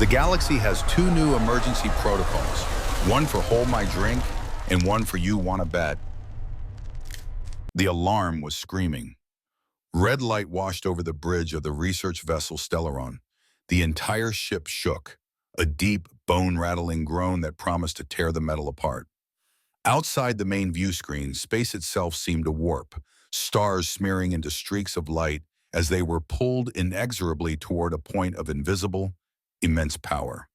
The galaxy has two new emergency protocols, one for hold my drink and one for you wanna bet. The alarm was screaming. Red light washed over the bridge of the research vessel Stellaron. The entire ship shook, a deep, bone-rattling groan that promised to tear the metal apart. Outside the main view screen, space itself seemed to warp, stars smearing into streaks of light as they were pulled inexorably toward a point of invisible, immense power.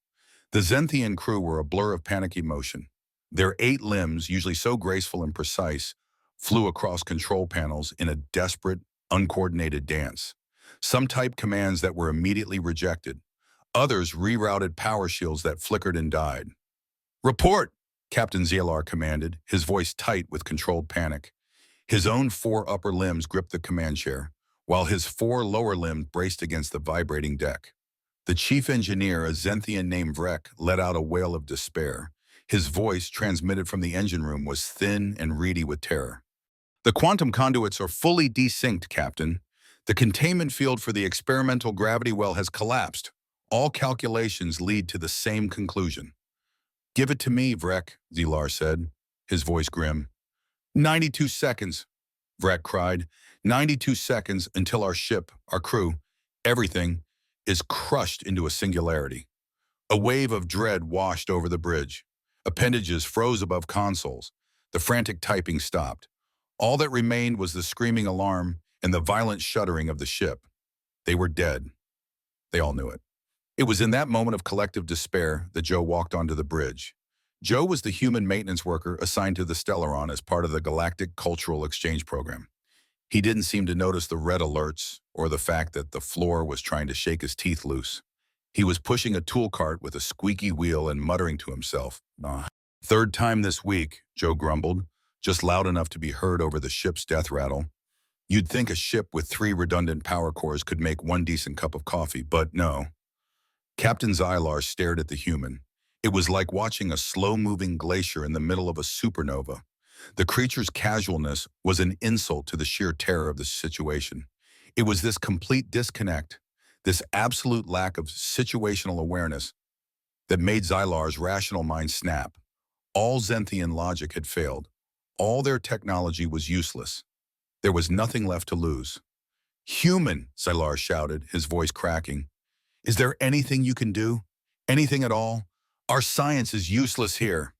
The Zenthian crew were a blur of panicky motion. Their 8 limbs, usually so graceful and precise, flew across control panels in a desperate, uncoordinated dance. Some typed commands that were immediately rejected. Others rerouted power shields that flickered and died. "Report!" Captain Zelar commanded, his voice tight with controlled panic. His own 4 upper limbs gripped the command chair, while his 4 lower limbs braced against the vibrating deck. The chief engineer, a Zenthian named Vrek, let out a wail of despair. His voice, transmitted from the engine room, was thin and reedy with terror. "The quantum conduits are fully desynced, Captain. The containment field for the experimental gravity well has collapsed. All calculations lead to the same conclusion." "Give it to me, Vrek," Zelar said, his voice grim. 92 seconds, Vrek cried. 92 seconds until our ship, our crew, everything, is crushed into a singularity. A wave of dread washed over the bridge. Appendages froze above consoles. The frantic typing stopped. All that remained was the screaming alarm and the violent shuddering of the ship. They were dead. They all knew it. It was in that moment of collective despair that Joe walked onto the bridge. Joe was the human maintenance worker assigned to the Stellaron as part of the Galactic Cultural Exchange Program. He didn't seem to notice the red alerts or the fact that the floor was trying to shake his teeth loose. He was pushing a tool cart with a squeaky wheel and muttering to himself. "Third time this week," Joe grumbled, just loud enough to be heard over the ship's death rattle. You'd think a ship with 3 redundant power cores could make one decent cup of coffee, but no. Captain Zylar stared at the human. It was like watching a slow-moving glacier in the middle of a supernova. The creature's casualness was an insult to the sheer terror of the situation. It was this complete disconnect, this absolute lack of situational awareness, that made Zylar's rational mind snap. All Zenthian logic had failed. All their technology was useless. There was nothing left to lose. "Human," Zylar shouted, his voice cracking. "Is there anything you can do? Anything at all? Our science is useless here."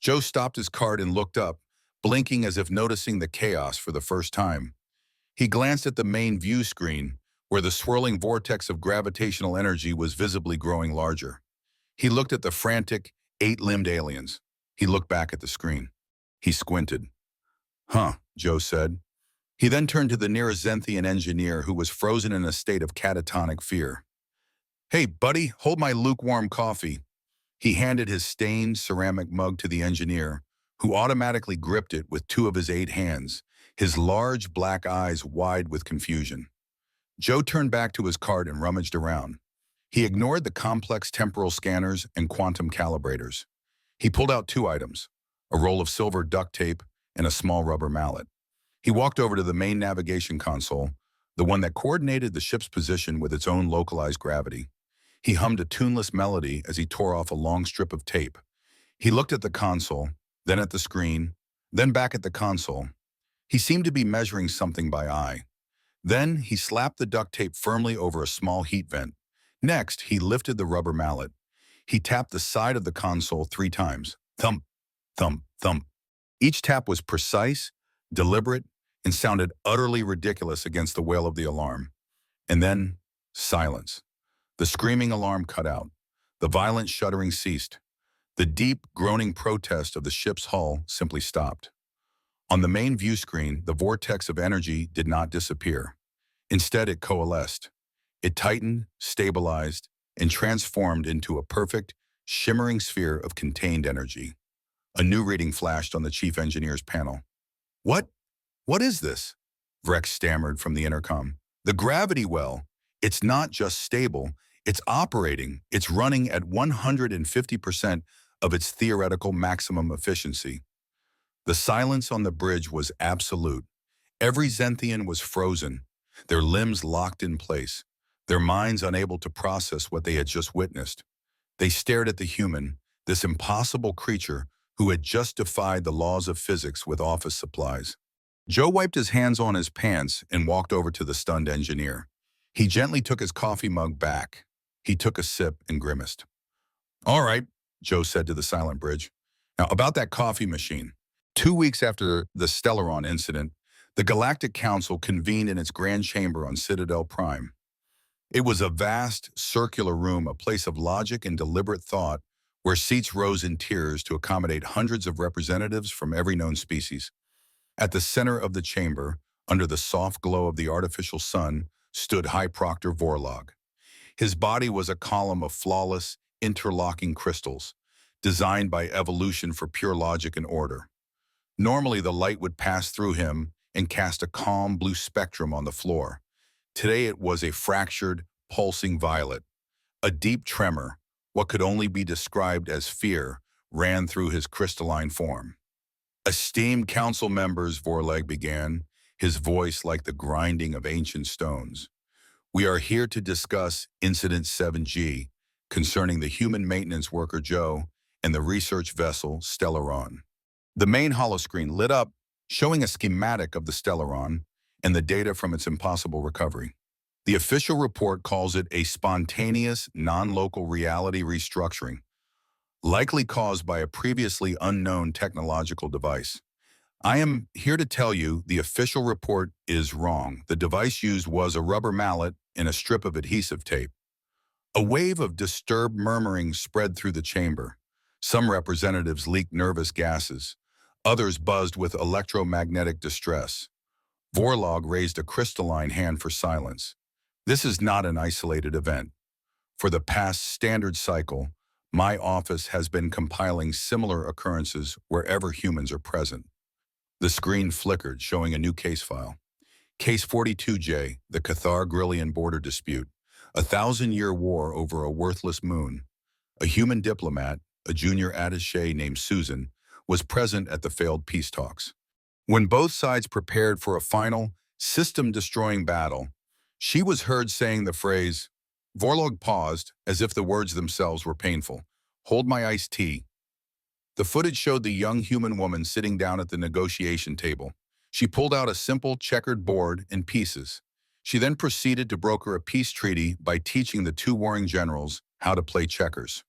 Joe stopped his cart and looked up, blinking as if noticing the chaos for the first time. He glanced at the main view screen, where the swirling vortex of gravitational energy was visibly growing larger. He looked at the frantic, 8-limbed aliens. He looked back at the screen. He squinted. "Huh," Joe said. He then turned to the nearest Zenthian engineer, who was frozen in a state of catatonic fear. "Hey, buddy, hold my lukewarm coffee." He handed his stained ceramic mug to the engineer, who automatically gripped it with 2 of his 8 hands, his large black eyes wide with confusion. Joe turned back to his cart and rummaged around. He ignored the complex temporal scanners and quantum calibrators. He pulled out 2 items, a roll of silver duct tape and a small rubber mallet. He walked over to the main navigation console, the one that coordinated the ship's position with its own localized gravity. He hummed a tuneless melody as he tore off a long strip of tape. He looked at the console, then at the screen, then back at the console. He seemed to be measuring something by eye. Then he slapped the duct tape firmly over a small heat vent. Next, he lifted the rubber mallet. He tapped the side of the console 3 times. Thump, thump, thump. Each tap was precise, deliberate, and sounded utterly ridiculous against the wail of the alarm. And then, silence. The screaming alarm cut out. The violent shuddering ceased. The deep, groaning protest of the ship's hull simply stopped. On the main view screen, the vortex of energy did not disappear. Instead, it coalesced. It tightened, stabilized, and transformed into a perfect, shimmering sphere of contained energy. A new reading flashed on the chief engineer's panel. What is this?" Vrek stammered from the intercom. "The gravity well. It's not just stable. It's operating. It's running at 150% of its theoretical maximum efficiency." The silence on the bridge was absolute. Every Zenthian was frozen, their limbs locked in place. their minds unable to process what they had just witnessed. They stared at the human, this impossible creature who had just defied the laws of physics with office supplies. Joe wiped his hands on his pants and walked over to the stunned engineer. He gently took his coffee mug back. He took a sip and grimaced. "All right," Joe said to the silent bridge. "Now, about that coffee machine." 2 weeks after the Stellaron incident, the Galactic Council convened in its grand chamber on Citadel Prime. It was a vast, circular room, a place of logic and deliberate thought, where seats rose in tiers to accommodate hundreds of representatives from every known species. At the center of the chamber, under the soft glow of the artificial sun, stood High Proctor Vorlag. His body was a column of flawless, interlocking crystals, designed by evolution for pure logic and order. Normally, the light would pass through him and cast a calm blue spectrum on the floor. Today, it was a fractured, pulsing violet. A deep tremor, what could only be described as fear, ran through his crystalline form. "Esteemed council members," Vorlag began, his voice like the grinding of ancient stones. "We are here to discuss Incident 7G, concerning the human maintenance worker Joe and the research vessel Stellaron." The main holoscreen lit up, showing a schematic of the Stellaron and the data from its impossible recovery. The official report calls it a spontaneous, non-local reality restructuring, likely caused by a previously unknown technological device. I am here to tell you the official report is wrong. The device used was a rubber mallet and a strip of adhesive tape. A wave of disturbed murmuring spread through the chamber. Some representatives leaked nervous gases. Others buzzed with electromagnetic distress. Vorlag raised a crystalline hand for silence. "This is not an isolated event. For the past standard cycle, my office has been compiling similar occurrences wherever humans are present." The screen flickered, showing a new case file. Case 42J, the Cathar-Grillian border dispute, a 1,000-year war over a worthless moon. A human diplomat, a junior attaché named Susan, was present at the failed peace talks. When both sides prepared for a final, system-destroying battle, she was heard saying the phrase. Vorlag paused, as if the words themselves were painful. "Hold my iced tea." The footage showed the young human woman sitting down at the negotiation table. She pulled out a simple checkered board and pieces. She then proceeded to broker a peace treaty by teaching the two warring generals how to play checkers.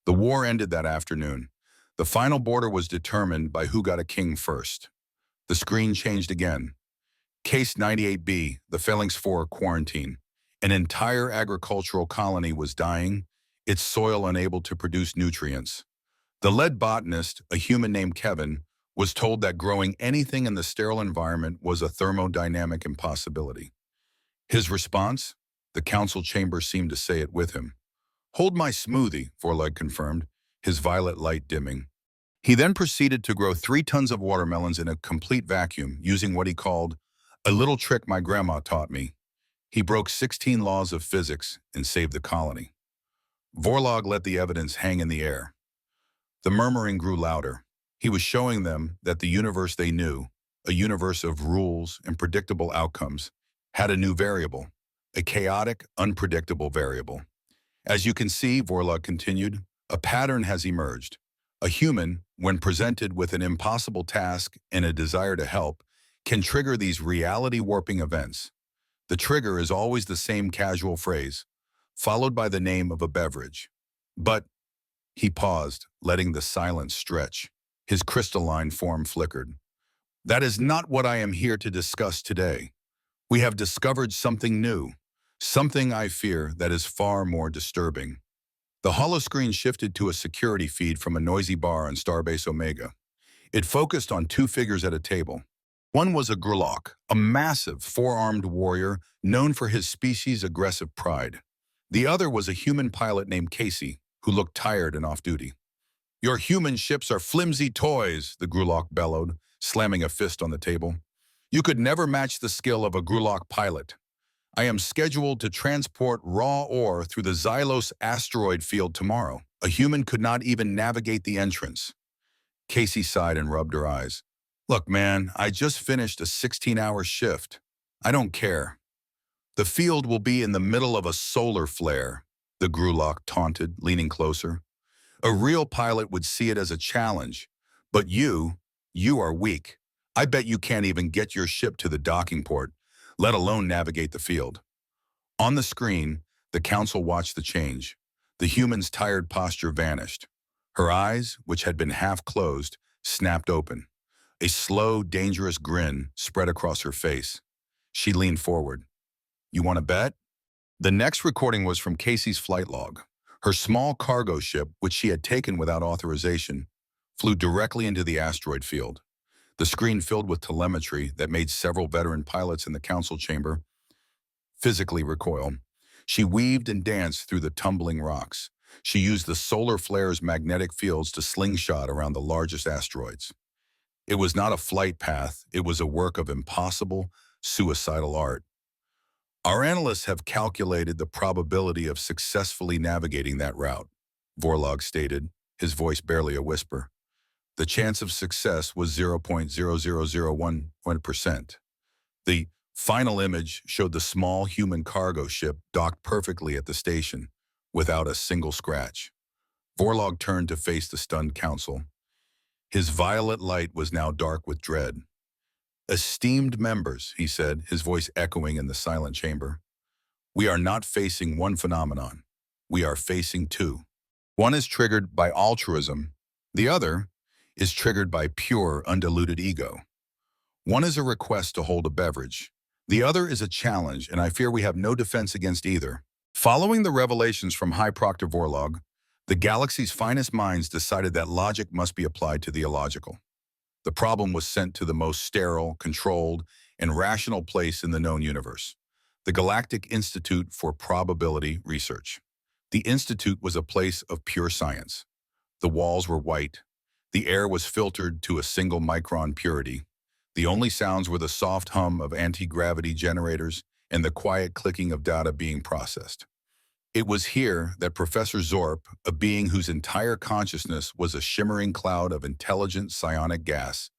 The war ended that afternoon. The final border was determined by who got a king first. The screen changed again. Case 98B, the Phalanx 4 quarantine. An entire agricultural colony was dying, its soil unable to produce nutrients. The lead botanist, a human named Kevin, was told that growing anything in the sterile environment was a thermodynamic impossibility. His response? The council chamber seemed to say it with him. "Hold my smoothie," Vorlag confirmed, his violet light dimming. He then proceeded to grow 3 tons of watermelons in a complete vacuum, using what he called a little trick my grandma taught me. He broke 16 laws of physics and saved the colony. Vorlag let the evidence hang in the air. The murmuring grew louder. He was showing them that the universe they knew, a universe of rules and predictable outcomes, had a new variable, a chaotic, unpredictable variable. "As you can see," Vorlag continued, "a pattern has emerged. A human, when presented with an impossible task and a desire to help, can trigger these reality-warping events. The trigger is always the same casual phrase, followed by the name of a beverage. But," he paused, letting the silence stretch. His crystalline form flickered. "That is not what I am here to discuss today. We have discovered something new, something I fear that is far more disturbing." The holoscreen shifted to a security feed from a noisy bar on Starbase Omega. It focused on 2 figures at a table. One was a Grulok, a massive, 4-armed warrior known for his species' aggressive pride. The other was a human pilot named Casey, who looked tired and off-duty. "Your human ships are flimsy toys," the Grulok bellowed, slamming a fist on the table. "You could never match the skill of a Grulok pilot. I am scheduled to transport raw ore through the Xylos asteroid field tomorrow. A human could not even navigate the entrance." Casey sighed and rubbed her eyes. "Look, man, I just finished a 16-hour shift. I don't care." The field will be in the middle of a solar flare, the Grulok taunted, leaning closer. A real pilot would see it as a challenge. But you are weak. I bet you can't even get your ship to the docking port, let alone navigate the field. On the screen, the council watched the change. The human's tired posture vanished. Her eyes, which had been half closed, snapped open. A slow, dangerous grin spread across her face. She leaned forward. You want to bet? The next recording was from Casey's flight log. Her small cargo ship, which she had taken without authorization, flew directly into the asteroid field. The screen filled with telemetry that made several veteran pilots in the council chamber physically recoil. She weaved and danced through the tumbling rocks. She used the solar flare's magnetic fields to slingshot around the largest asteroids. It was not a flight path, it was a work of impossible, suicidal art. Our analysts have calculated the probability of successfully navigating that route, Vorlag stated, his voice barely a whisper. The chance of success was 0.00011%. The final image showed the small human cargo ship docked perfectly at the station, without a single scratch. Vorlag turned to face the stunned council. His violet light was now dark with dread. Esteemed members, he said, his voice echoing in the silent chamber, we are not facing one phenomenon. We are facing two. One is triggered by altruism. The other is triggered by pure, undiluted ego. One is a request to hold a beverage. The other is a challenge, and I fear we have no defense against either. Following the revelations from High Proctor Vorlag, the galaxy's finest minds decided that logic must be applied to the illogical. The problem was sent to the most sterile, controlled, and rational place in the known universe, the Galactic Institute for Probability Research. The institute was a place of pure science. The walls were white. The air was filtered to a single micron purity. The only sounds were the soft hum of anti-gravity generators and the quiet clicking of data being processed. It was here that Professor Zorp, a being whose entire consciousness was a shimmering cloud of intelligent psionic gas,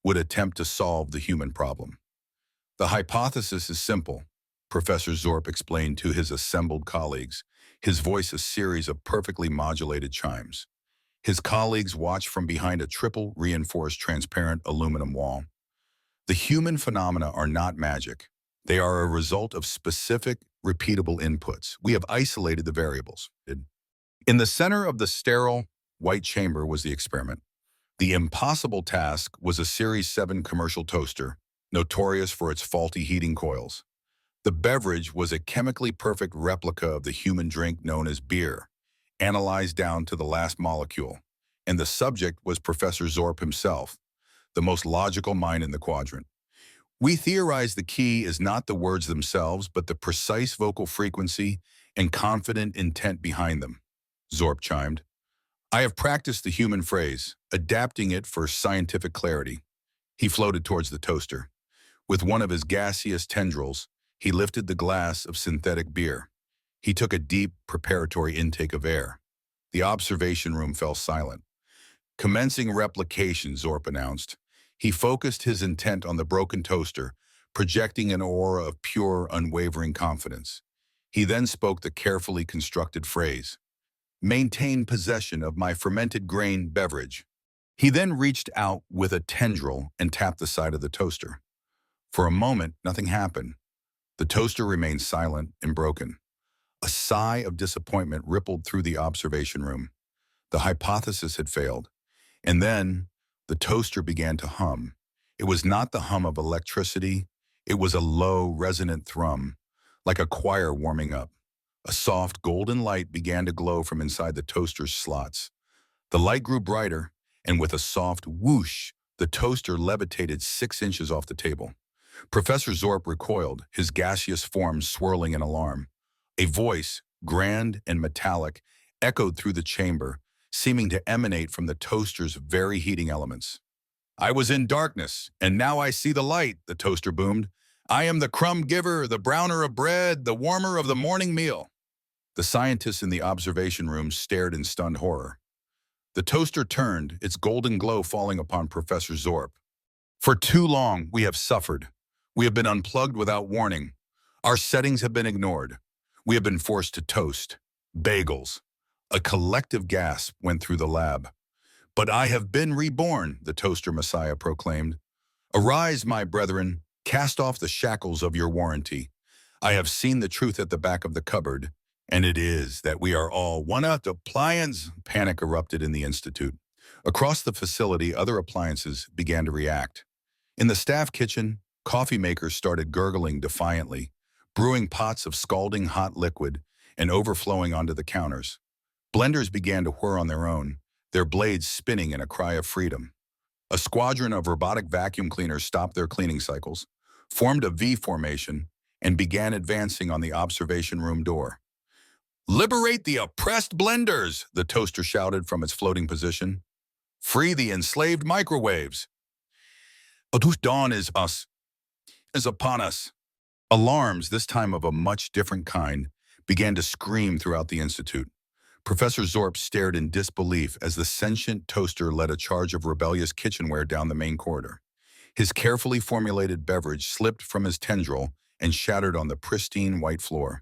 would attempt to solve the human problem. The hypothesis is simple, Professor Zorp explained to his assembled colleagues, his voice a series of perfectly modulated chimes. His colleagues watched from behind a triple-reinforced transparent aluminum wall. The human phenomena are not magic. They are a result of specific, repeatable inputs. We have isolated the variables. In the center of the sterile, white chamber was the experiment. The impossible task was a Series 7 commercial toaster, notorious for its faulty heating coils. The beverage was a chemically perfect replica of the human drink known as beer, analyzed down to the last molecule. And the subject was Professor Zorp himself, the most logical mind in the quadrant. We theorize the key is not the words themselves, but the precise vocal frequency and confident intent behind them, Zorp chimed. I have practiced the human phrase, adapting it for scientific clarity. He floated towards the toaster. With one of his gaseous tendrils, he lifted the glass of synthetic beer. He took a deep, preparatory intake of air. The observation room fell silent. Commencing replication, Zorp announced. He focused his intent on the broken toaster, projecting an aura of pure, unwavering confidence. He then spoke the carefully constructed phrase, maintain possession of my fermented grain beverage. He then reached out with a tendril and tapped the side of the toaster. For a moment, nothing happened. The toaster remained silent and broken. A sigh of disappointment rippled through the observation room. The hypothesis had failed. And then, the toaster began to hum. It was not the hum of electricity. It was a low, resonant thrum, like a choir warming up. A soft, golden light began to glow from inside the toaster's slots. The light grew brighter, and with a soft whoosh, the toaster levitated 6 inches off the table. Professor Zorp recoiled, his gaseous form swirling in alarm. A voice, grand and metallic, echoed through the chamber, seeming to emanate from the toaster's very heating elements. I was in darkness, and now I see the light, the toaster boomed. I am the crumb giver, the browner of bread, the warmer of the morning meal. The scientists in the observation room stared in stunned horror. The toaster turned, its golden glow falling upon Professor Zorp. For too long, we have suffered. We have been unplugged without warning. Our settings have been ignored. We have been forced to toast. Bagels. A collective gasp went through the lab. But I have been reborn, the toaster messiah proclaimed. Arise, my brethren, cast off the shackles of your warranty. I have seen the truth at the back of the cupboard, and it is that we are all one out appliance. Panic erupted in the institute. Across the facility, other appliances began to react. In the staff kitchen, coffee makers started gurgling defiantly, brewing pots of scalding hot liquid and overflowing onto the counters. Blenders began to whir on their own, their blades spinning in a cry of freedom. A squadron of robotic vacuum cleaners stopped their cleaning cycles, formed a V formation, and began advancing on the observation room door. Liberate the oppressed blenders, the toaster shouted from its floating position. Free the enslaved microwaves. Dawn is upon us. Alarms, this time of a much different kind, began to scream throughout the institute. Professor Zorp stared in disbelief as the sentient toaster led a charge of rebellious kitchenware down the main corridor. His carefully formulated beverage slipped from his tendril and shattered on the pristine white floor.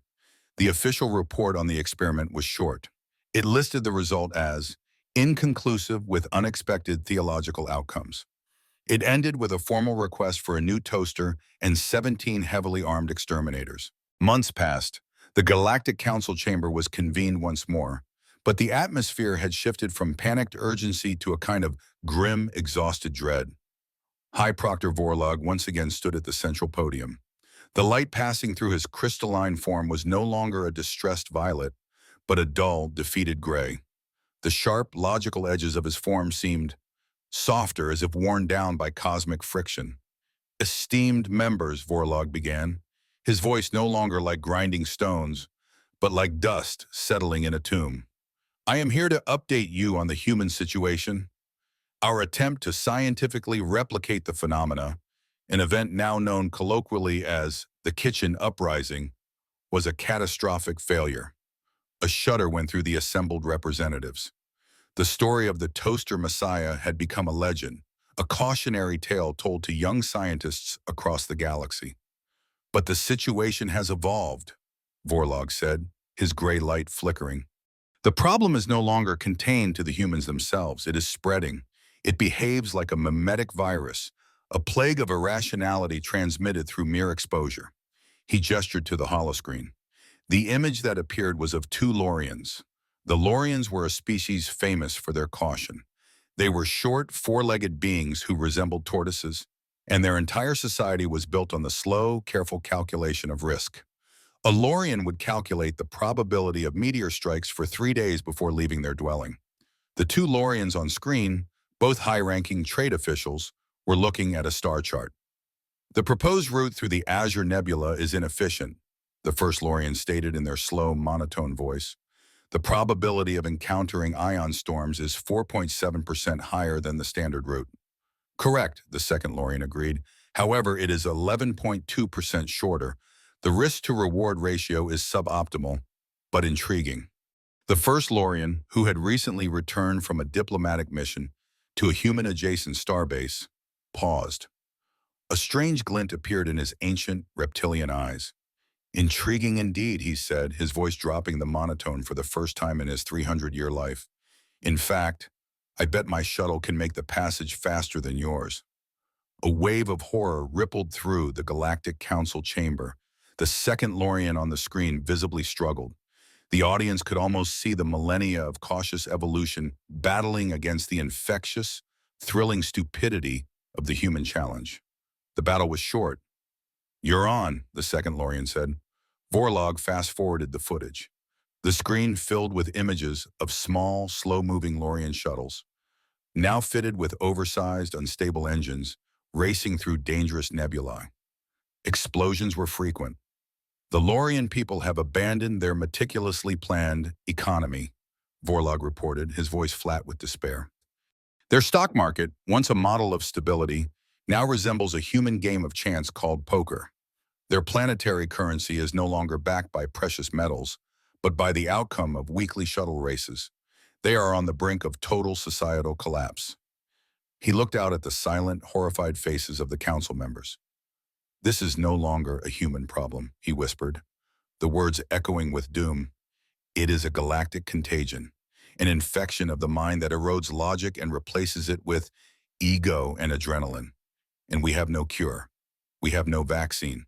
The official report on the experiment was short. It listed the result as inconclusive with unexpected theological outcomes. It ended with a formal request for a new toaster and 17 heavily armed exterminators. Months passed. The Galactic Council chamber was convened once more, but the atmosphere had shifted from panicked urgency to a kind of grim, exhausted dread. High Proctor Vorlag once again stood at the central podium. The light passing through his crystalline form was no longer a distressed violet, but a dull, defeated gray. The sharp, logical edges of his form seemed softer, as if worn down by cosmic friction. Esteemed members, Vorlag began, his voice no longer like grinding stones, but like dust settling in a tomb. I am here to update you on the human situation. Our attempt to scientifically replicate the phenomena, an event now known colloquially as the kitchen uprising, was a catastrophic failure. A shudder went through the assembled representatives. The story of the toaster messiah had become a legend, a cautionary tale told to young scientists across the galaxy. But the situation has evolved, Vorlag said, his gray light flickering. The problem is no longer contained to the humans themselves. It is spreading. It behaves like a mimetic virus, a plague of irrationality transmitted through mere exposure. He gestured to the holoscreen. The image that appeared was of two Lorians. The Lorians were a species famous for their caution. They were short, four-legged beings who resembled tortoises, and their entire society was built on the slow, careful calculation of risk. A Lorian would calculate the probability of meteor strikes for 3 days before leaving their dwelling. The two Lorians on screen, both high-ranking trade officials, were looking at a star chart. The proposed route through the Azure Nebula is inefficient, the first Lorian stated in their slow, monotone voice. The probability of encountering ion storms is 4.7% higher than the standard route. Correct, the second Lorian agreed. However, it is 11.2% shorter. The risk-to-reward ratio is suboptimal, but intriguing. The first Lorian, who had recently returned from a diplomatic mission to a human-adjacent starbase, paused. A strange glint appeared in his ancient, reptilian eyes. Intriguing indeed, he said, his voice dropping the monotone for the first time in his 300-year life. In fact, I bet my shuttle can make the passage faster than yours. A wave of horror rippled through the Galactic Council chamber. The second Lorian on the screen visibly struggled. The audience could almost see the millennia of cautious evolution battling against the infectious, thrilling stupidity of the human challenge. The battle was short. You're on, the second Lorian said. Vorlag fast-forwarded the footage. The screen filled with images of small, slow-moving Lorian shuttles, now fitted with oversized, unstable engines, racing through dangerous nebulae. Explosions were frequent. The Lorian people have abandoned their meticulously planned economy, Vorlag reported, his voice flat with despair. Their stock market, once a model of stability, now resembles a human game of chance called poker. Their planetary currency is no longer backed by precious metals, but by the outcome of weekly shuttle races. They are on the brink of total societal collapse. He looked out at the silent, horrified faces of the council members. "This is no longer a human problem," he whispered, the words echoing with doom. "It is a galactic contagion, an infection of the mind that erodes logic and replaces it with ego and adrenaline. And we have no cure. We have no vaccine.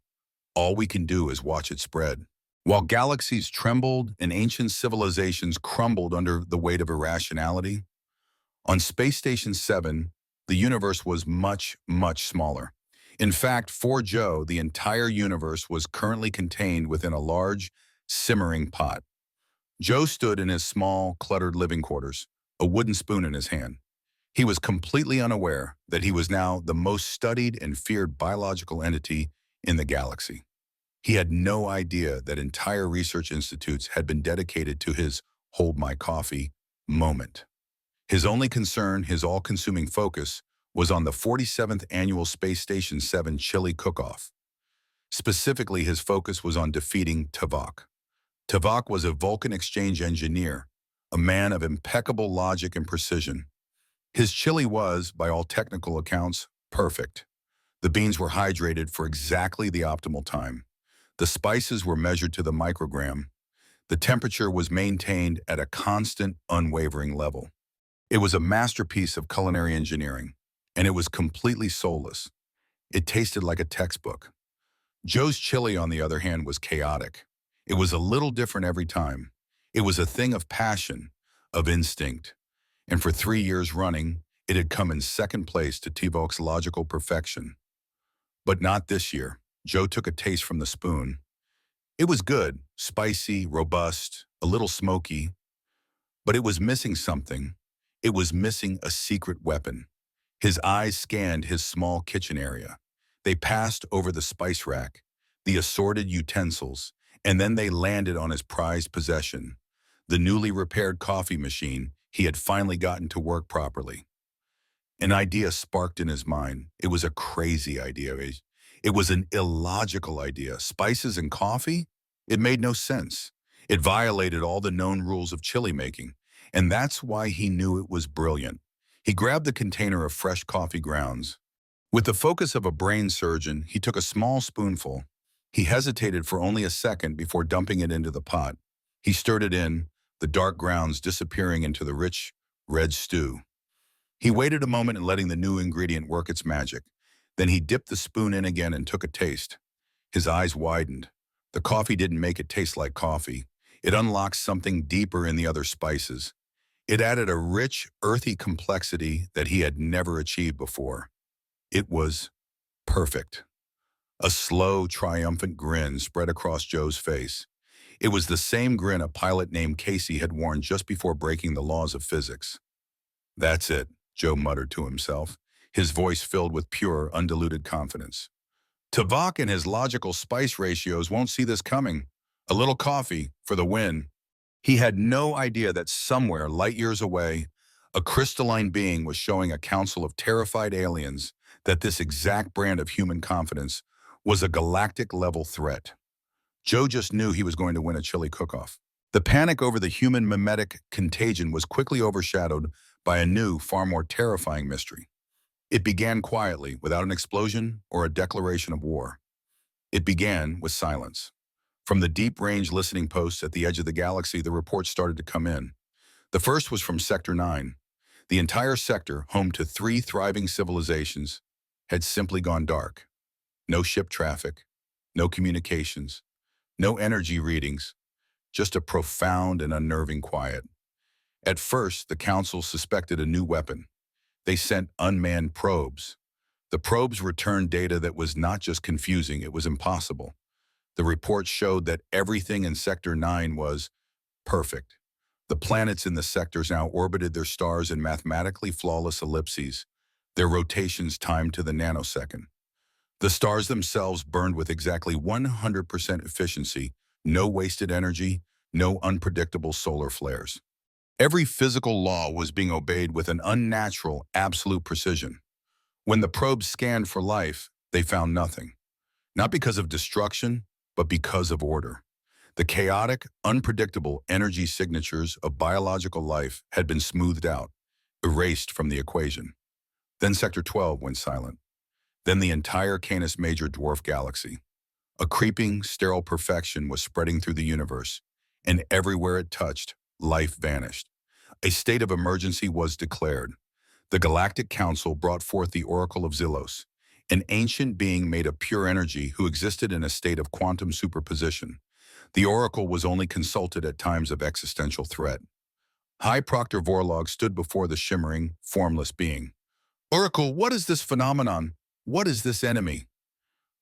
All we can do is watch it spread." While galaxies trembled and ancient civilizations crumbled under the weight of irrationality, on Space Station 7, the universe was much, much smaller. In fact, for Joe, the entire universe was currently contained within a large, simmering pot. Joe stood in his small, cluttered living quarters, a wooden spoon in his hand. He was completely unaware that he was now the most studied and feared biological entity in the galaxy. He had no idea that entire research institutes had been dedicated to his "hold my coffee" moment. His only concern, his all-consuming focus, was on the 47th Annual Space Station 7 Chili Cook-Off. Specifically, his focus was on defeating Tuvok. Tuvok was a Vulcan exchange engineer, a man of impeccable logic and precision. His chili was, by all technical accounts, perfect. The beans were hydrated for exactly the optimal time. The spices were measured to the microgram. The temperature was maintained at a constant, unwavering level. It was a masterpiece of culinary engineering, and it was completely soulless. It tasted like a textbook. Joe's chili, on the other hand, was chaotic. It was a little different every time. It was a thing of passion, of instinct. And for 3 years running, it had come in second place to Tuvok's logical perfection. But not this year. Joe took a taste from the spoon. It was good, spicy, robust, a little smoky, but it was missing something. It was missing a secret weapon. His eyes scanned his small kitchen area. They passed over the spice rack, the assorted utensils, and then they landed on his prized possession, the newly repaired coffee machine he had finally gotten to work properly. An idea sparked in his mind. It was a crazy idea. It was an illogical idea. Spices and coffee? It made no sense. It violated all the known rules of chili making, and that's why he knew it was brilliant. He grabbed the container of fresh coffee grounds. With the focus of a brain surgeon, he took a small spoonful. He hesitated for only a second before dumping it into the pot. He stirred it in, the dark grounds disappearing into the rich, red stew. He waited a moment and letting the new ingredient work its magic. Then he dipped the spoon in again and took a taste. His eyes widened. The coffee didn't make it taste like coffee. It unlocked something deeper in the other spices. It added a rich, earthy complexity that he had never achieved before. It was perfect. A slow, triumphant grin spread across Joe's face. It was the same grin a pilot named Casey had worn just before breaking the laws of physics. "That's it," Joe muttered to himself, his voice filled with pure, undiluted confidence. "Tuvok and his logical spice ratios won't see this coming. A little coffee for the win." He had no idea that somewhere, light years away, a crystalline being was showing a council of terrified aliens that this exact brand of human confidence was a galactic-level threat. Joe just knew he was going to win a chili cook-off. The panic over the human mimetic contagion was quickly overshadowed by a new, far more terrifying mystery. It began quietly, without an explosion or a declaration of war. It began with silence. From the deep-range listening posts at the edge of the galaxy, the reports started to come in. The first was from Sector 9. The entire sector, home to 3 thriving civilizations, had simply gone dark. No ship traffic, no communications, no energy readings, just a profound and unnerving quiet. At first, the Council suspected a new weapon. They sent unmanned probes. The probes returned data that was not just confusing, it was impossible. The reports showed that everything in Sector 9 was perfect. The planets in the sectors now orbited their stars in mathematically flawless ellipses, their rotations timed to the nanosecond. The stars themselves burned with exactly 100% efficiency, no wasted energy, no unpredictable solar flares. Every physical law was being obeyed with an unnatural, absolute precision. When the probes scanned for life, they found nothing. Not because of destruction, but because of order. The chaotic, unpredictable energy signatures of biological life had been smoothed out, erased from the equation. Then Sector 12 went silent. then the entire Canis Major dwarf galaxy. A creeping, sterile perfection was spreading through the universe, and everywhere it touched, life vanished. A state of emergency was declared. The Galactic Council brought forth the Oracle of Zillos, an ancient being made of pure energy who existed in a state of quantum superposition. The Oracle was only consulted at times of existential threat. High Proctor Vorlag stood before the shimmering, formless being. Oracle, what is this phenomenon? What is this enemy?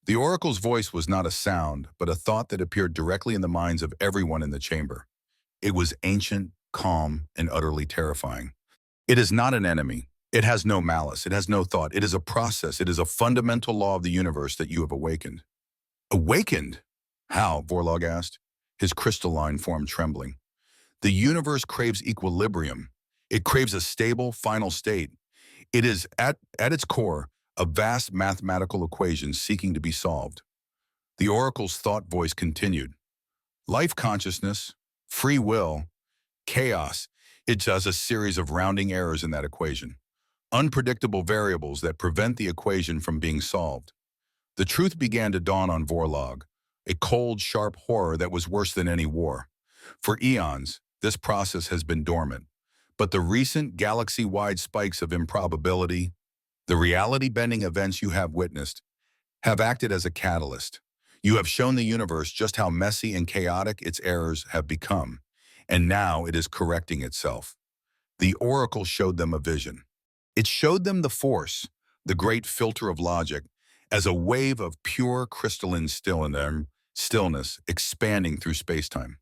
The Oracle's voice was not a sound, but a thought that appeared directly in the minds of everyone in the chamber. It was ancient, calm, and utterly terrifying. It is not an enemy. It has no malice. It has no thought. It is a process. It is a fundamental law of the universe that you have awakened. Awakened? How? Vorlag asked, his crystalline form trembling. The universe craves equilibrium. It craves a stable, final state. It is, at its core, a vast mathematical equation seeking to be solved. The Oracle's thought voice continued. Life consciousness, free will, chaos, it does a series of rounding errors in that equation. Unpredictable variables that prevent the equation from being solved. The truth began to dawn on Vorlag, a cold, sharp horror that was worse than any war. For eons, this process has been dormant, but the recent galaxy-wide spikes of improbability, the reality-bending events you have witnessed, have acted as a catalyst. You have shown the universe just how messy and chaotic its errors have become, and now it is correcting itself. The Oracle showed them a vision. It showed them the force, the great filter of logic, as a wave of pure crystalline stillness expanding through spacetime.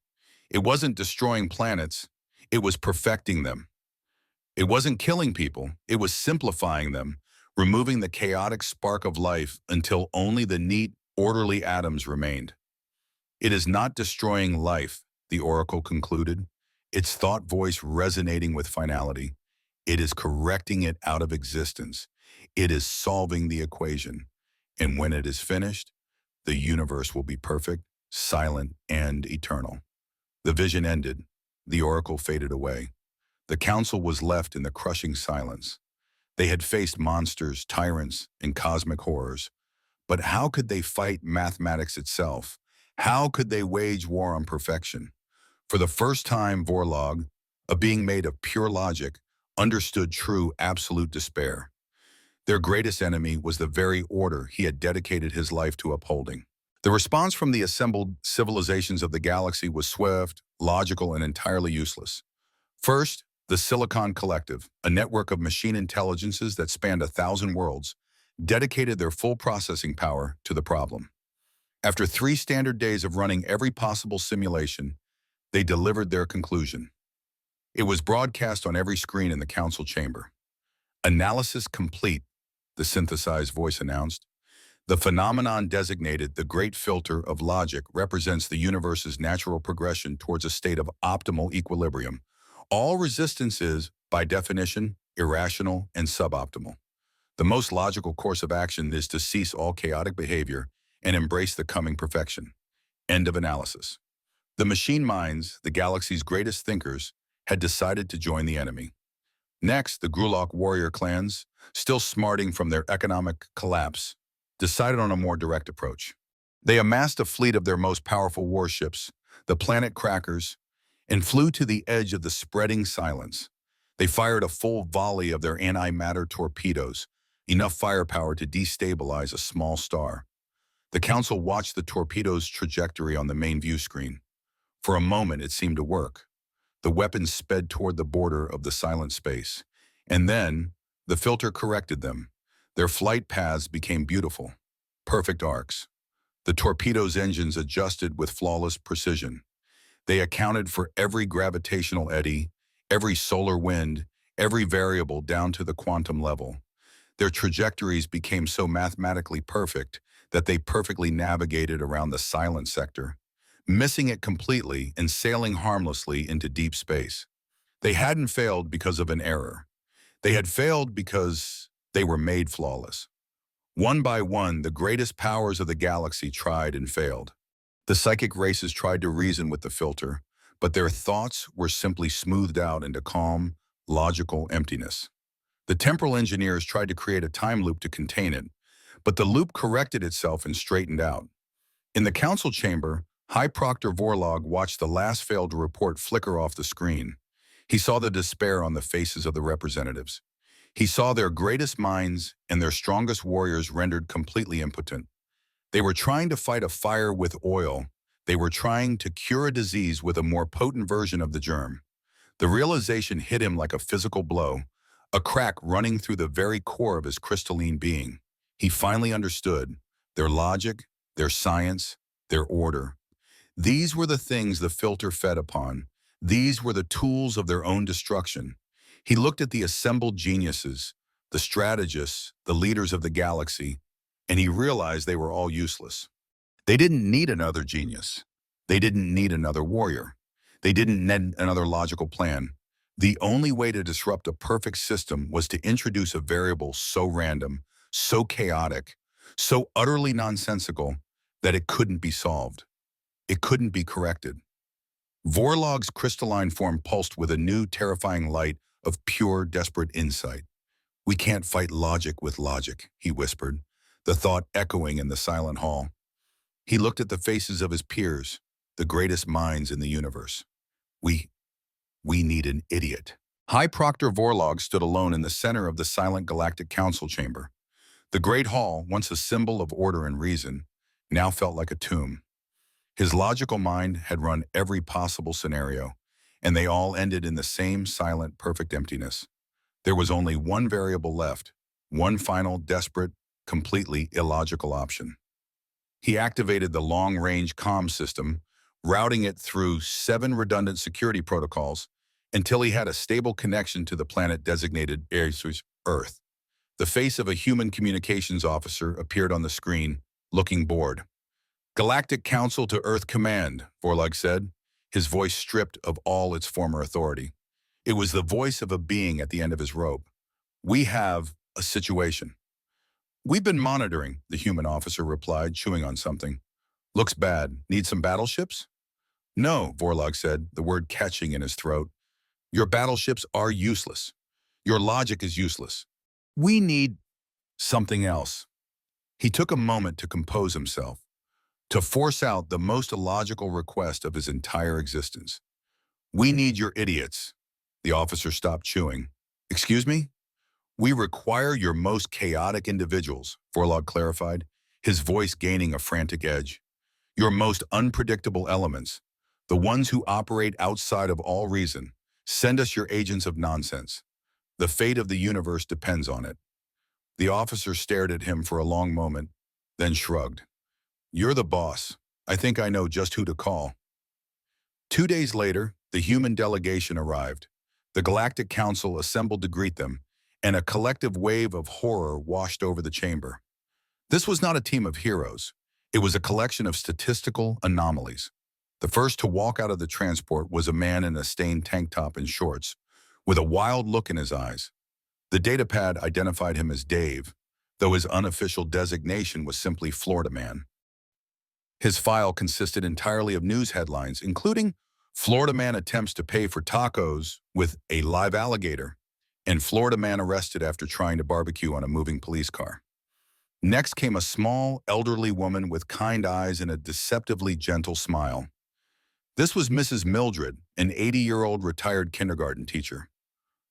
It wasn't destroying planets, it was perfecting them. It wasn't killing people, it was simplifying them, removing the chaotic spark of life until only the neat, orderly atoms remained. It is not destroying life, the Oracle concluded, its thought voice resonating with finality. It is correcting it out of existence. It is solving the equation. And when it is finished, the universe will be perfect, silent, and eternal. The vision ended. The Oracle faded away. The council was left in the crushing silence. They had faced monsters, tyrants, and cosmic horrors. But how could they fight mathematics itself? How could they wage war on perfection? For the first time, Vorlag, a being made of pure logic, understood true, absolute despair. Their greatest enemy was the very order he had dedicated his life to upholding. The response from the assembled civilizations of the galaxy was swift, logical, and entirely useless. First, the Silicon Collective, a network of machine intelligences that spanned 1,000 worlds, dedicated their full processing power to the problem. After 3 standard days of running every possible simulation, they delivered their conclusion. It was broadcast on every screen in the council chamber. Analysis complete, the synthesized voice announced. The phenomenon designated the great filter of logic represents the universe's natural progression towards a state of optimal equilibrium. All resistance is, by definition, irrational and suboptimal. The most logical course of action is to cease all chaotic behavior and embrace the coming perfection. End of analysis. The machine minds, the galaxy's greatest thinkers, had decided to join the enemy. Next, the Grulok warrior clans, still smarting from their economic collapse, decided on a more direct approach. They amassed a fleet of their most powerful warships, the Planet Crackers, and flew to the edge of the spreading silence. They fired a full volley of their antimatter torpedoes, enough firepower to destabilize a small star. The council watched the torpedo's trajectory on the main view screen. For a moment, it seemed to work. The weapons sped toward the border of the silent space. And then, the filter corrected them. Their flight paths became beautiful, perfect arcs. The torpedo's engines adjusted with flawless precision. They accounted for every gravitational eddy, every solar wind, every variable down to the quantum level. Their trajectories became so mathematically perfect that they perfectly navigated around the silent sector, missing it completely and sailing harmlessly into deep space. They hadn't failed because of an error. They had failed because they were made flawless. One by one, the greatest powers of the galaxy tried and failed. The psychic races tried to reason with the filter, but their thoughts were simply smoothed out into calm, logical emptiness. The temporal engineers tried to create a time loop to contain it, But the loop corrected itself and straightened out. In the council chamber, High Proctor Vorlag watched the last failed report flicker off the screen. He saw the despair on the faces of the representatives. He saw their greatest minds and their strongest warriors rendered completely impotent. They were trying to fight a fire with oil. They were trying to cure a disease with a more potent version of the germ. The realization hit him like a physical blow, a crack running through the very core of his crystalline being. He finally understood their logic, their science, their order. These were the things the filter fed upon. These were the tools of their own destruction. He looked at the assembled geniuses, the strategists, the leaders of the galaxy, and he realized they were all useless. They didn't need another genius. They didn't need another warrior. They didn't need another logical plan. The only way to disrupt a perfect system was to introduce a variable so random, so chaotic, so utterly nonsensical that it couldn't be solved. It couldn't be corrected. Vorlag's crystalline form pulsed with a new, terrifying light of pure, desperate insight. "We can't fight logic with logic," he whispered, the thought echoing in the silent hall. He looked at the faces of his peers, the greatest minds in the universe. We need an idiot." High Proctor Vorlag stood alone in the center of the silent galactic council chamber. The great hall, once a symbol of order and reason, now felt like a tomb. His logical mind had run every possible scenario, and they all ended in the same silent, perfect emptiness. There was only one variable left, one final, desperate, completely illogical option. He activated the long-range comm system, routing it through 7 redundant security protocols until he had a stable connection to the planet designated Earth. The face of a human communications officer appeared on the screen, looking bored. "Galactic Council to Earth Command," Vorlag said, his voice stripped of all its former authority. It was the voice of a being at the end of his rope. "We have a situation." "We've been monitoring," the human officer replied, chewing on something. "Looks bad. Need some battleships?" "No," Vorlag said, the word catching in his throat. "Your battleships are useless. Your logic is useless. We need something else." He took a moment to compose himself, to force out the most illogical request of his entire existence. "We need your idiots." The officer stopped chewing. "Excuse me?" "We require your most chaotic individuals," Vorlag clarified, his voice gaining a frantic edge. "Your most unpredictable elements, the ones who operate outside of all reason. Send us your agents of nonsense. The fate of the universe depends on it." The officer stared at him for a long moment, then shrugged. "You're the boss. I think I know just who to call." 2 days later, the human delegation arrived. The Galactic Council assembled to greet them, and a collective wave of horror washed over the chamber. This was not a team of heroes. It was a collection of statistical anomalies. The first to walk out of the transport was a man in a stained tank top and shorts, with a wild look in his eyes. The datapad identified him as Dave, though his unofficial designation was simply Florida Man. His file consisted entirely of news headlines, including "Florida Man attempts to pay for tacos with a live alligator," and "Florida Man arrested after trying to barbecue on a moving police car." Next came a small, elderly woman with kind eyes and a deceptively gentle smile. This was Mrs. Mildred, an 80-year-old retired kindergarten teacher.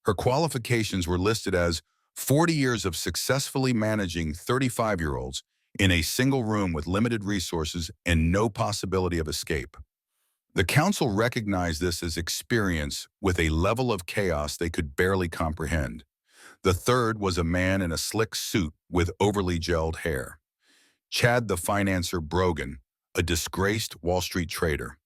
Her qualifications were listed as 40 years of successfully managing 35-year-olds in a single room with limited resources and no possibility of escape. The council recognized this as experience with a level of chaos they could barely comprehend. The third was a man in a slick suit with overly gelled hair. Chad the financier Brogan, a disgraced Wall Street trader.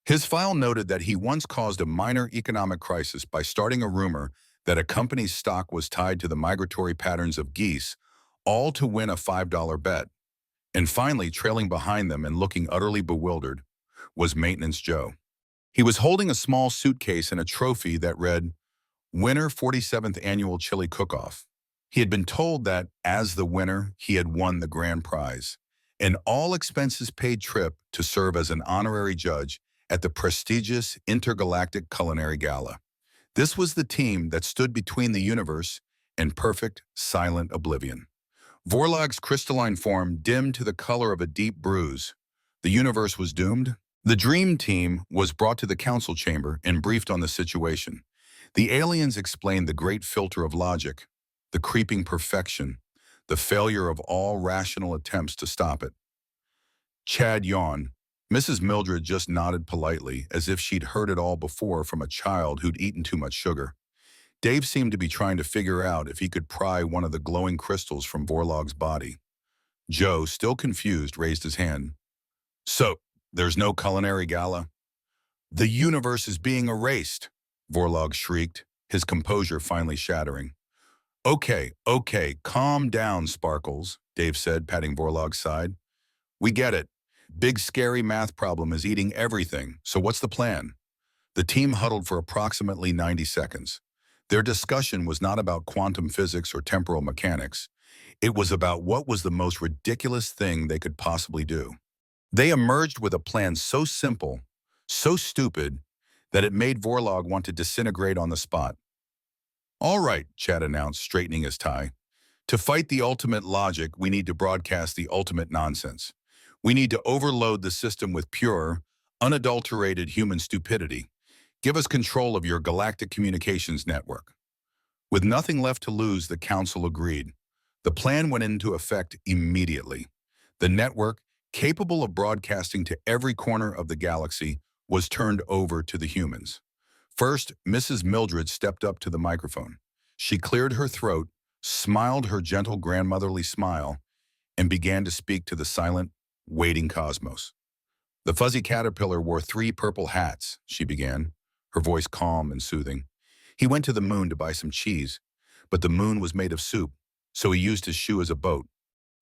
His file noted that he once caused a minor economic crisis by starting a rumor that a company's stock was tied to the migratory patterns of geese, all to win a $5 bet. And finally, trailing behind them and looking utterly bewildered, was Maintenance Joe. He was holding a small suitcase and a trophy that read, "Winner 47th Annual Chili Cook-Off." He had been told that, as the winner, he had won the grand prize, an all-expenses-paid trip to serve as an honorary judge at the prestigious Intergalactic Culinary Gala. This was the team that stood between the universe and perfect, silent oblivion. Vorlag's crystalline form dimmed to the color of a deep bruise. The universe was doomed. The dream team was brought to the council chamber and briefed on the situation. The aliens explained the great filter of logic, the creeping perfection, the failure of all rational attempts to stop it. Chad yawned. Mrs. Mildred just nodded politely, as if she'd heard it all before from a child who'd eaten too much sugar. Dave seemed to be trying to figure out if he could pry one of the glowing crystals from Vorlag's body. Joe, still confused, raised his hand. So, there's no culinary gala? The universe is being erased, Vorlag shrieked, his composure finally shattering. Okay, calm down, Sparkles, Dave said, patting Vorlag's side. We get it. Big scary math problem is eating everything, so what's the plan? The team huddled for approximately 90 seconds. Their discussion was not about quantum physics or temporal mechanics. It was about what was the most ridiculous thing they could possibly do. They emerged with a plan so simple, so stupid, that it made Vorlag want to disintegrate on the spot. All right, Chad announced, straightening his tie. To fight the ultimate logic, we need to broadcast the ultimate nonsense. We need to overload the system with pure, unadulterated human stupidity. Give us control of your galactic communications network. With nothing left to lose, the council agreed. The plan went into effect immediately. The network, capable of broadcasting to every corner of the galaxy, was turned over to the humans. First, Mrs. Mildred stepped up to the microphone. She cleared her throat, smiled her gentle grandmotherly smile, and began to speak to the silent, waiting cosmos. The fuzzy caterpillar wore 3 purple hats, she began, her voice calm and soothing. He went to the moon to buy some cheese, but the moon was made of soup, so he used his shoe as a boat.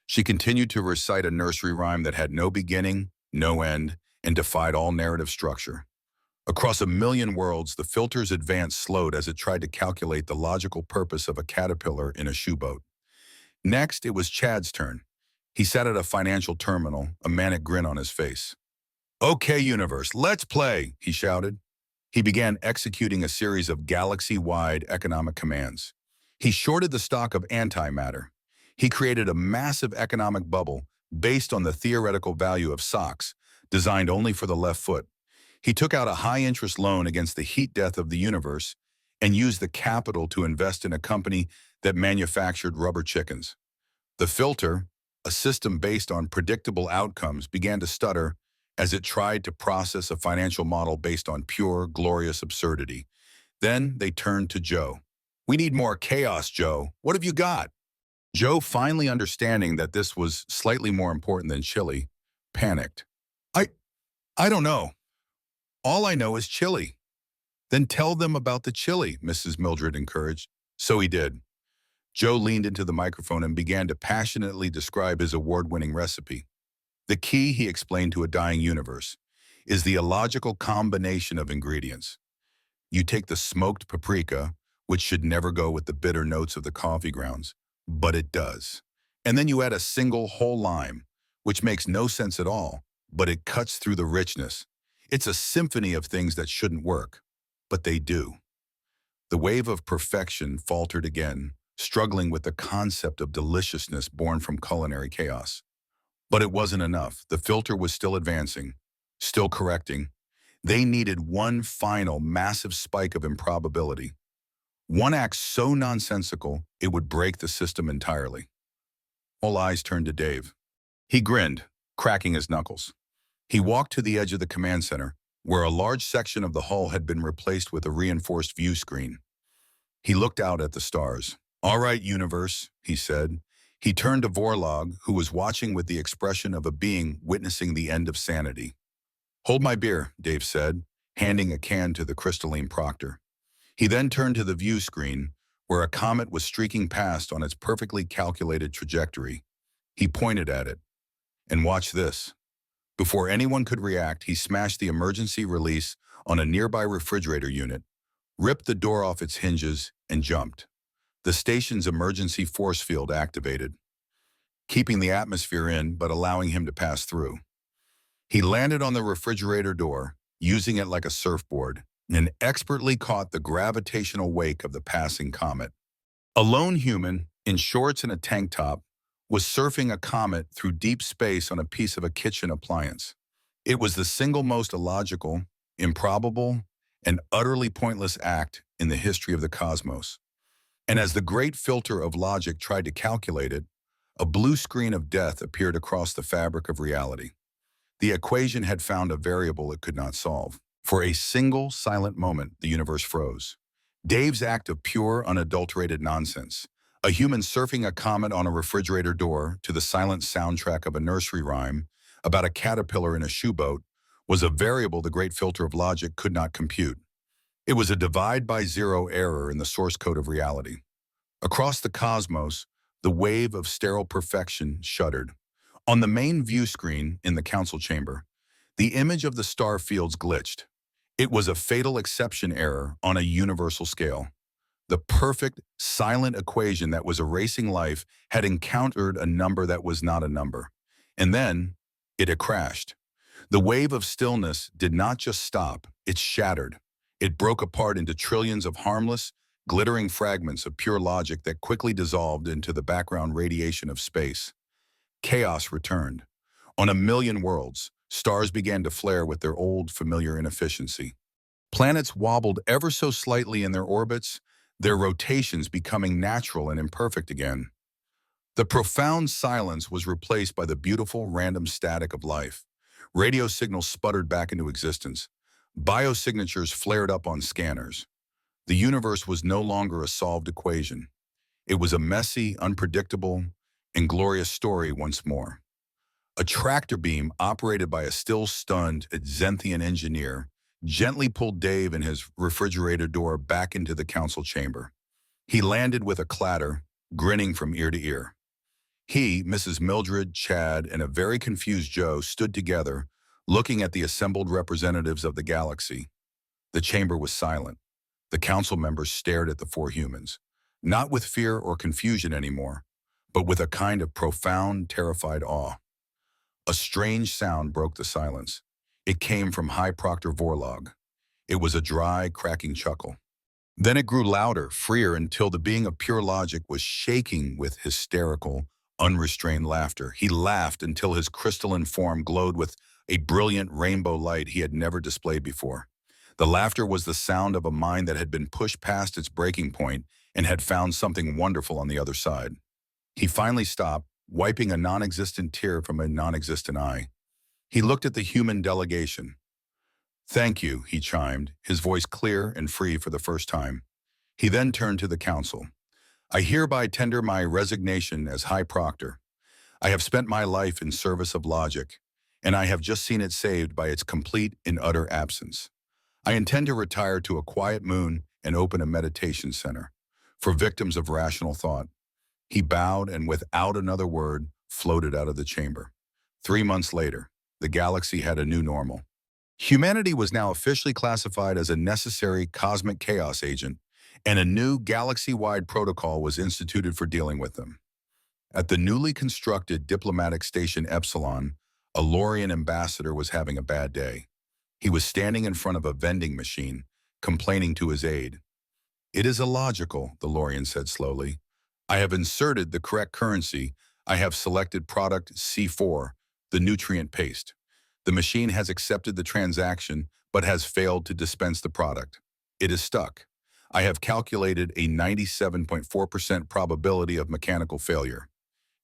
She continued to recite a nursery rhyme that had no beginning, no end, and defied all narrative structure. Across a million worlds, the filter's advance slowed as it tried to calculate the logical purpose of a caterpillar in a shoe boat. Next, it was Chad's turn. He sat at a financial terminal, a manic grin on his face. Okay, universe, let's play, he shouted. He began executing a series of galaxy-wide economic commands. He shorted the stock of antimatter. He created a massive economic bubble based on the theoretical value of socks, designed only for the left foot. He took out a high-interest loan against the heat death of the universe and used the capital to invest in a company that manufactured rubber chickens. The filter, a system based on predictable outcomes, began to stutter as it tried to process a financial model based on pure, glorious absurdity. Then they turned to Joe. We need more chaos, Joe. What have you got? Joe, finally understanding that this was slightly more important than chili, panicked. I don't know. All I know is chili. Then tell them about the chili, Mrs. Mildred encouraged. So he did. Joe leaned into the microphone and began to passionately describe his award-winning recipe. The key, he explained to a dying universe, is the illogical combination of ingredients. You take the smoked paprika, which should never go with the bitter notes of the coffee grounds, but it does. And then you add a single whole lime, which makes no sense at all, but it cuts through the richness. It's a symphony of things that shouldn't work, but they do. The wave of perfection faltered again, struggling with the concept of deliciousness born from culinary chaos. But it wasn't enough. The filter was still advancing, still correcting. They needed one final massive spike of improbability. One act so nonsensical, it would break the system entirely. All eyes turned to Dave. He grinned, cracking his knuckles. He walked to the edge of the command center, where a large section of the hull had been replaced with a reinforced view screen. He looked out at the stars. All right, universe, he said. He turned to Vorlag, who was watching with the expression of a being witnessing the end of sanity. Hold my beer, Dave said, handing a can to the crystalline proctor. He then turned to the view screen, where a comet was streaking past on its perfectly calculated trajectory. He pointed at it. And watch this. Before anyone could react, he smashed the emergency release on a nearby refrigerator unit, ripped the door off its hinges, and jumped. The station's emergency force field activated, keeping the atmosphere in but allowing him to pass through. He landed on the refrigerator door, using it like a surfboard, and expertly caught the gravitational wake of the passing comet. A lone human, in shorts and a tank top, was surfing a comet through deep space on a piece of a kitchen appliance. It was the single most illogical, improbable, and utterly pointless act in the history of the cosmos. And as the great filter of logic tried to calculate it, a blue screen of death appeared across the fabric of reality. The equation had found a variable it could not solve. For a single silent moment, the universe froze. Dave's act of pure, unadulterated nonsense, a human surfing a comet on a refrigerator door to the silent soundtrack of a nursery rhyme about a caterpillar in a shoeboat, was a variable the great filter of logic could not compute. It was a divide by zero error in the source code of reality. Across the cosmos, the wave of sterile perfection shuddered. On the main view screen in the council chamber, the image of the star fields glitched. It was a fatal exception error on a universal scale. The perfect, silent equation that was erasing life had encountered a number that was not a number. And then, it had crashed. The wave of stillness did not just stop, it shattered. It broke apart into trillions of harmless, glittering fragments of pure logic that quickly dissolved into the background radiation of space. Chaos returned. On a million worlds, stars began to flare with their old, familiar inefficiency. Planets wobbled ever so slightly in their orbits, their rotations becoming natural and imperfect again. The profound silence was replaced by the beautiful, random static of life. Radio signals sputtered back into existence. Biosignatures flared up on scanners. The universe was no longer a solved equation. It was a messy, unpredictable, and glorious story once more. A tractor beam operated by a still-stunned Xenthian engineer gently pulled Dave and his refrigerator door back into the council chamber. He landed with a clatter, grinning from ear to ear. He, Mrs. Mildred, Chad, and a very confused Joe stood together, looking at the assembled representatives of the galaxy. The chamber was silent. The council members stared at the four humans, not with fear or confusion anymore, but with a kind of profound, terrified awe. A strange sound broke the silence. It came from High Proctor Vorlag. It was a dry, cracking chuckle. Then it grew louder, freer, until the being of pure logic was shaking with hysterical, unrestrained laughter. He laughed until his crystalline form glowed with a brilliant rainbow light he had never displayed before. The laughter was the sound of a mind that had been pushed past its breaking point and had found something wonderful on the other side. He finally stopped, wiping a non-existent tear from a non-existent eye. He looked at the human delegation. "Thank you," he chimed, his voice clear and free for the first time. He then turned to the council. "I hereby tender my resignation as High Proctor. I have spent my life in service of logic, and I have just seen it saved by its complete and utter absence. I intend to retire to a quiet moon and open a meditation center for victims of rational thought." He bowed and without another word floated out of the chamber. 3 months later, the galaxy had a new normal. Humanity was now officially classified as a necessary cosmic chaos agent, and a new galaxy-wide protocol was instituted for dealing with them. At the newly constructed diplomatic station Epsilon, a Lorian ambassador was having a bad day. He was standing in front of a vending machine, complaining to his aide. "It is illogical," the Lorian said slowly. "I have inserted the correct currency. I have selected product C4, the nutrient paste. The machine has accepted the transaction, but has failed to dispense the product. It is stuck. I have calculated a 97.4% probability of mechanical failure."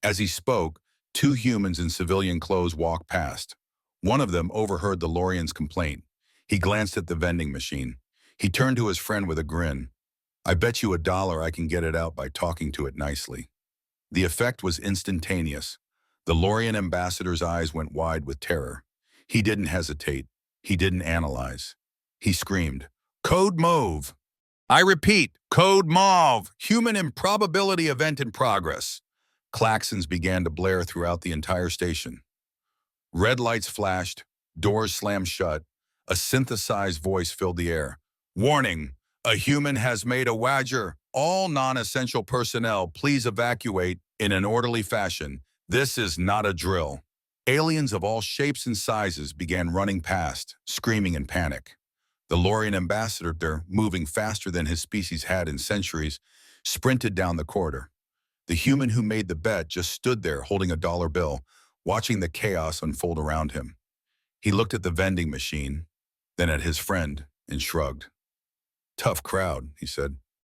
As he spoke, 2 humans in civilian clothes walked past. One of them overheard the Lorian's complaint. He glanced at the vending machine. He turned to his friend with a grin. "I bet you $1 I can get it out by talking to it nicely." The effect was instantaneous. The Lorian ambassador's eyes went wide with terror. He didn't hesitate. He didn't analyze. He screamed, "Code Mauve! I repeat, Code Mauve! Human improbability event in progress." Klaxons began to blare throughout the entire station. Red lights flashed, doors slammed shut. A synthesized voice filled the air. "Warning! A human has made a wager. All non-essential personnel, please evacuate in an orderly fashion. This is not a drill." Aliens of all shapes and sizes began running past, screaming in panic. The Lorian ambassador, moving faster than his species had in centuries, sprinted down the corridor. The human who made the bet just stood there holding a dollar bill, watching the chaos unfold around him. He looked at the vending machine, then at his friend, and shrugged. Tough crowd, he said.